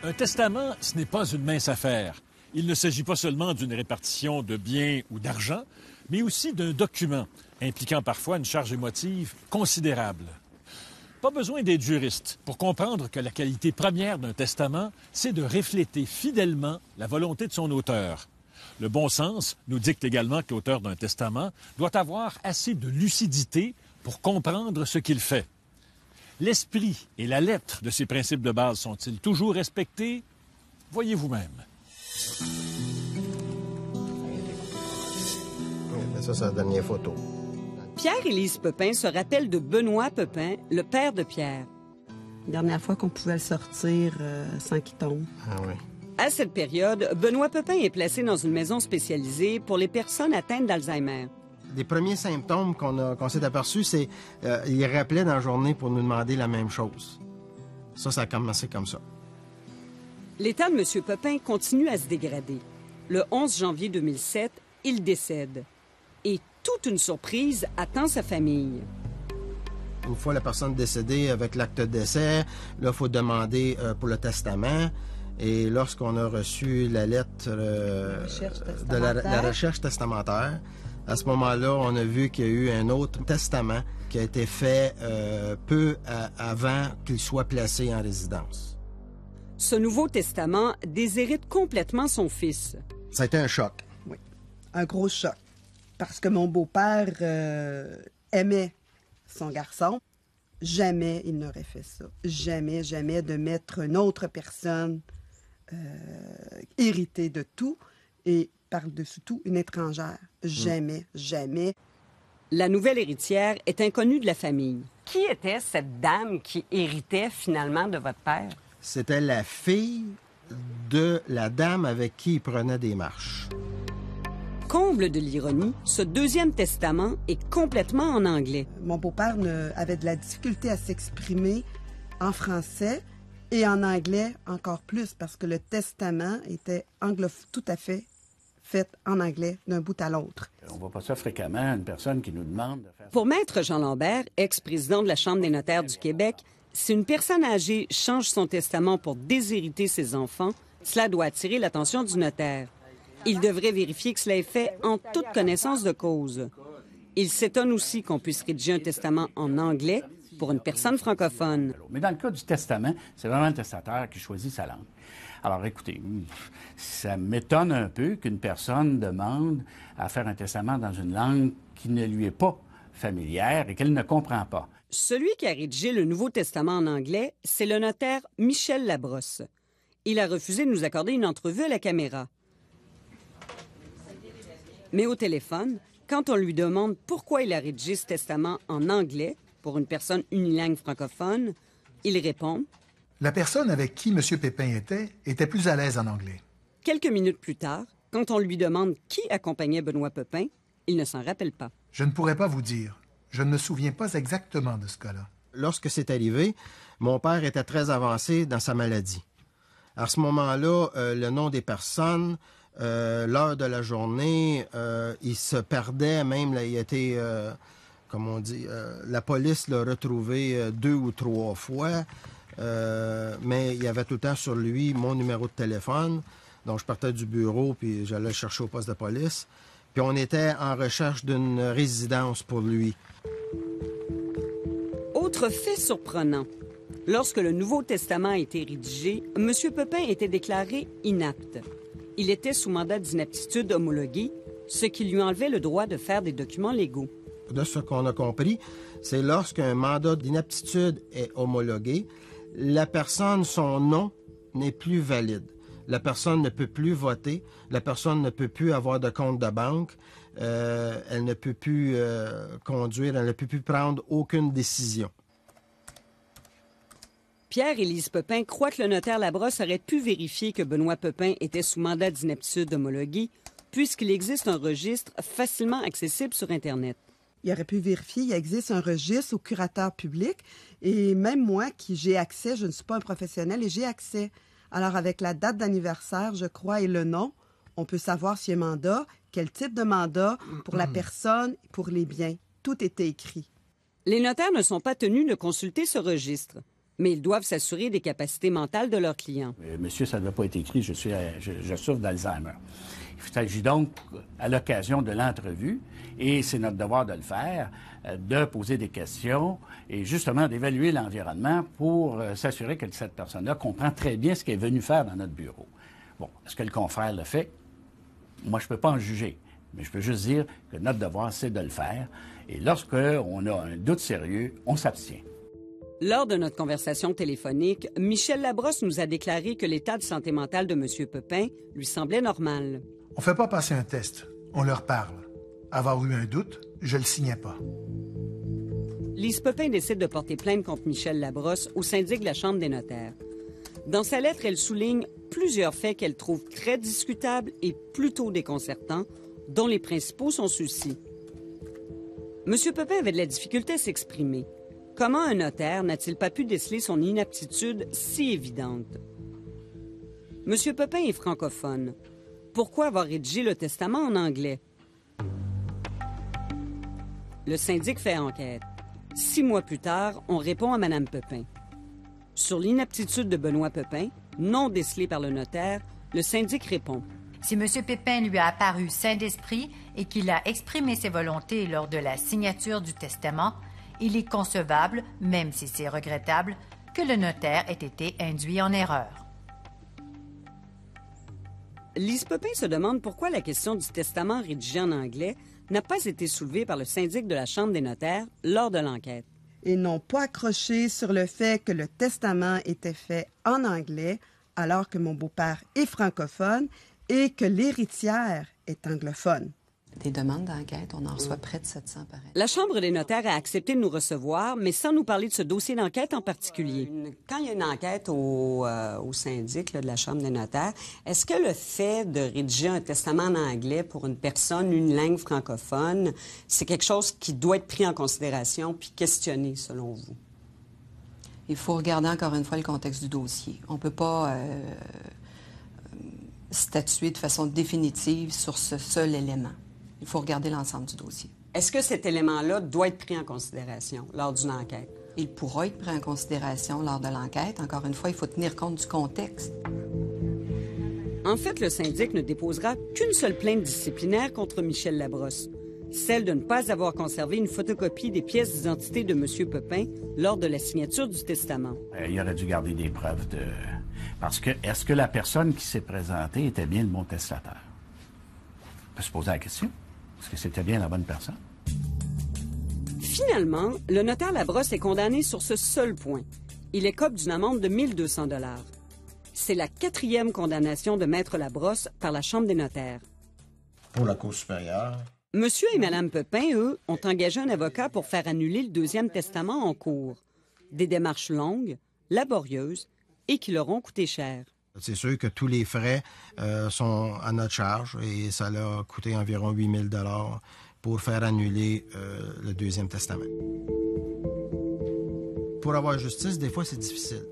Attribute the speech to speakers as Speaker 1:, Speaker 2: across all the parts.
Speaker 1: Un testament, ce n'est pas une mince affaire. Il ne s'agit pas seulement d'une répartition de biens ou d'argent, mais aussi d'un document impliquant parfois une charge émotive considérable. Pas besoin d'être juriste pour comprendre que la qualité première d'un testament, c'est de refléter fidèlement la volonté de son auteur. Le bon sens nous dicte également que l'auteur d'un testament doit avoir assez de lucidité pour comprendre ce qu'il fait. L'esprit et la lettre de ces principes de base sont-ils toujours respectés? Voyez vous-même.
Speaker 2: Ça, c'est la dernière photo.
Speaker 3: Pierre-Élise Pepin se rappelle de Benoît Pepin, le père de Pierre.
Speaker 4: La dernière fois qu'on pouvait le sortir sans qu'il tombe.
Speaker 2: Ah oui.
Speaker 3: À cette période, Benoît Pepin est placé dans une maison spécialisée pour les personnes atteintes d'Alzheimer.
Speaker 2: Les premiers symptômes qu'on s'est aperçus, c'est il rappelait dans la journée pour nous demander la même chose. Ça a commencé comme ça.
Speaker 3: L'état de M. Pepin continue à se dégrader. Le 11 janvier 2007, il décède. Et toute une surprise attend sa famille.
Speaker 2: Une fois la personne décédée avec l'acte de décès, là, il faut demander pour le testament. Et lorsqu'on a reçu la lettre de la recherche testamentaire, à ce moment-là, on a vu qu'il y a eu un autre testament qui a été fait peu avant qu'il soit placé en résidence.
Speaker 3: Ce nouveau testament déshérite complètement son fils.
Speaker 2: Ça a été un choc.
Speaker 4: Oui, un gros choc. Parce que mon beau-père aimait son garçon. Jamais il n'aurait fait ça. Jamais, jamais de mettre une autre personne héritée de tout et par-dessus tout une étrangère. Jamais, jamais.
Speaker 3: La nouvelle héritière est inconnue de la famille. Qui était cette dame qui héritait finalement de votre père?
Speaker 2: C'était la fille de la dame avec qui il prenait des marches.
Speaker 3: Comble de l'ironie, ce deuxième testament est complètement en anglais.
Speaker 4: Mon beau-père avait de la difficulté à s'exprimer en français et en anglais encore plus parce que le testament était tout à fait fait en anglais d'un bout à l'autre.
Speaker 5: On voit pas ça fréquemment, une personne qui nous demande de faire...
Speaker 3: Pour Maître Jean Lambert, ex-président de la Chambre des notaires du Québec, si une personne âgée change son testament pour déshériter ses enfants, cela doit attirer l'attention du notaire. Il devrait vérifier que cela est fait en toute connaissance de cause. Il s'étonne aussi qu'on puisse rédiger un testament en anglais pour une personne francophone.
Speaker 5: Mais dans le cas du testament, c'est vraiment le testateur qui choisit sa langue. Alors écoutez, ça m'étonne un peu qu'une personne demande à faire un testament dans une langue qui ne lui est pas familière et qu'elle ne comprend pas.
Speaker 3: Celui qui a rédigé le Nouveau Testament en anglais, c'est le notaire Michel Labrosse. Il a refusé de nous accorder une entrevue à la caméra. Mais au téléphone, quand on lui demande pourquoi il a rédigé ce testament en anglais pour une personne unilingue francophone, il répond
Speaker 6: « La personne avec qui M. Pépin était plus à l'aise en anglais. »
Speaker 3: Quelques minutes plus tard, quand on lui demande qui accompagnait Benoît Pepin, il ne s'en rappelle pas.
Speaker 6: « Je ne pourrais pas vous dire. Je ne me souviens pas exactement de ce cas-là. »
Speaker 2: Lorsque c'est arrivé, mon père était très avancé dans sa maladie. À ce moment-là, le nom des personnes, l'heure de la journée, il se perdait même. Là, il était, comme on dit, la police l'a retrouvé 2 ou 3 fois, mais il y avait tout le temps sur lui mon numéro de téléphone. Donc, je partais du bureau, puis j'allais le chercher au poste de police. Puis on était en recherche d'une résidence pour lui.
Speaker 3: Autre fait surprenant. Lorsque le Nouveau Testament a été rédigé, M. Pepin était déclaré inapte. Il était sous mandat d'inaptitude homologué, ce qui lui enlevait le droit de faire des documents légaux.
Speaker 2: De ce qu'on a compris, c'est lorsqu'un mandat d'inaptitude est homologué, la personne, son nom n'est plus valide. La personne ne peut plus voter, la personne ne peut plus avoir de compte de banque, elle ne peut plus conduire, elle ne peut plus prendre aucune décision.
Speaker 3: Pierre-Élise Pepin croit que le notaire Labrosse aurait pu vérifier que Benoît Pepin était sous mandat d'inaptitude homologué, puisqu'il existe un registre facilement accessible sur Internet.
Speaker 4: Il aurait pu vérifier, il existe un registre au curateur public, et même moi, qui j'ai accès, je ne suis pas un professionnel, et j'ai accès. Alors, avec la date d'anniversaire, je crois, et le nom, on peut savoir s'il y a un mandat, quel type de mandat, pour la personne, pour les biens. Tout était écrit.
Speaker 3: Les notaires ne sont pas tenus de consulter ce registre. Mais ils doivent s'assurer des capacités mentales de leurs clients.
Speaker 5: Monsieur, ça ne doit pas être écrit, je souffre d'Alzheimer. Il s'agit donc, à l'occasion de l'entrevue, et c'est notre devoir de le faire, de poser des questions et justement d'évaluer l'environnement pour s'assurer que cette personne-là comprend très bien ce qu'elle est venue faire dans notre bureau. Bon, est-ce que le confrère le fait? Moi, je ne peux pas en juger, mais je peux juste dire que notre devoir, c'est de le faire. Et lorsqu'on a un doute sérieux, on s'abstient.
Speaker 3: Lors de notre conversation téléphonique, Michel Labrosse nous a déclaré que l'état de santé mentale de M. Pepin lui semblait normal.
Speaker 6: On ne fait pas passer un test, on leur parle. Avoir eu un doute, je le signais pas.
Speaker 3: Lise Pepin décide de porter plainte contre Michel Labrosse au syndic de la Chambre des notaires. Dans sa lettre, elle souligne plusieurs faits qu'elle trouve très discutables et plutôt déconcertants, dont les principaux sont ceux-ci. M. Pepin avait de la difficulté à s'exprimer. Comment un notaire n'a-t-il pas pu déceler son inaptitude si évidente? M. Pepin est francophone. Pourquoi avoir rédigé le testament en anglais? Le syndic fait enquête. 6 mois plus tard, on répond à Mme Pepin. Sur l'inaptitude de Benoît Pepin, non décelée par le notaire, le syndic répond.
Speaker 7: Si M. Pepin lui a apparu sain d'esprit et qu'il a exprimé ses volontés lors de la signature du testament, il est concevable, même si c'est regrettable, que le notaire ait été induit en erreur.
Speaker 3: Lise Pepin se demande pourquoi la question du testament rédigé en anglais n'a pas été soulevée par le syndic de la Chambre des notaires lors de l'enquête.
Speaker 4: Ils n'ont pas accroché sur le fait que le testament était fait en anglais, alors que mon beau-père est francophone et que l'héritière est anglophone.
Speaker 8: Des demandes d'enquête, on en reçoit près de 700 par année.
Speaker 3: La Chambre des notaires a accepté de nous recevoir, mais sans nous parler de ce dossier d'enquête en particulier. Quand il y a une enquête au syndic là, de la Chambre des notaires, est-ce que le fait de rédiger un testament en anglais pour une personne, une langue francophone, c'est quelque chose qui doit être pris en considération puis questionné, selon vous?
Speaker 8: Il faut regarder encore une fois le contexte du dossier. On ne peut pas statuer de façon définitive sur ce seul élément. Il faut regarder l'ensemble du dossier.
Speaker 3: Est-ce que cet élément-là doit être pris en considération lors d'une enquête?
Speaker 8: Il pourra être pris en considération lors de l'enquête. Encore une fois, il faut tenir compte du contexte.
Speaker 3: En fait, le syndic ne déposera qu'une seule plainte disciplinaire contre Michel Labrosse, celle de ne pas avoir conservé une photocopie des pièces d'identité de M. Pepin lors de la signature du testament.
Speaker 5: Il aurait dû garder des preuves de... Parce que, est-ce que la personne qui s'est présentée était bien le bon testataire? On peut se poser la question. Est-ce que c'était bien la bonne personne?
Speaker 3: Finalement, le notaire Labrosse est condamné sur ce seul point. Il écope d'une amende de 1 200 $. C'est la 4e condamnation de Maître Labrosse par la Chambre des notaires.
Speaker 2: Pour la Cour supérieure.
Speaker 3: Monsieur et Madame Pepin, eux, ont engagé un avocat pour faire annuler le 2e testament en cours. Des démarches longues, laborieuses et qui leur ont coûté cher.
Speaker 2: C'est sûr que tous les frais sont à notre charge et ça leur a coûté environ 8 000 $ pour faire annuler le 2e testament. Pour avoir justice, des fois, c'est difficile.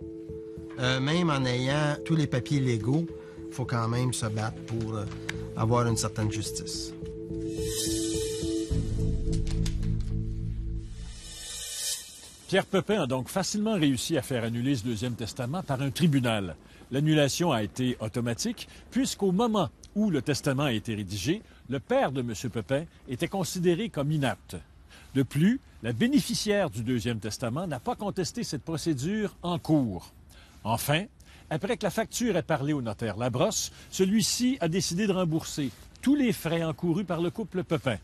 Speaker 2: Même en ayant tous les papiers légaux, il faut quand même se battre pour avoir une certaine justice.
Speaker 1: Pierre Pepin a donc facilement réussi à faire annuler ce 2e testament par un tribunal. L'annulation a été automatique, puisqu'au moment où le testament a été rédigé, le père de M. Pepin était considéré comme inapte. De plus, la bénéficiaire du 2e testament n'a pas contesté cette procédure en cours. Enfin, après que la facture ait parlé au notaire Labrosse, celui-ci a décidé de rembourser tous les frais encourus par le couple Pepin.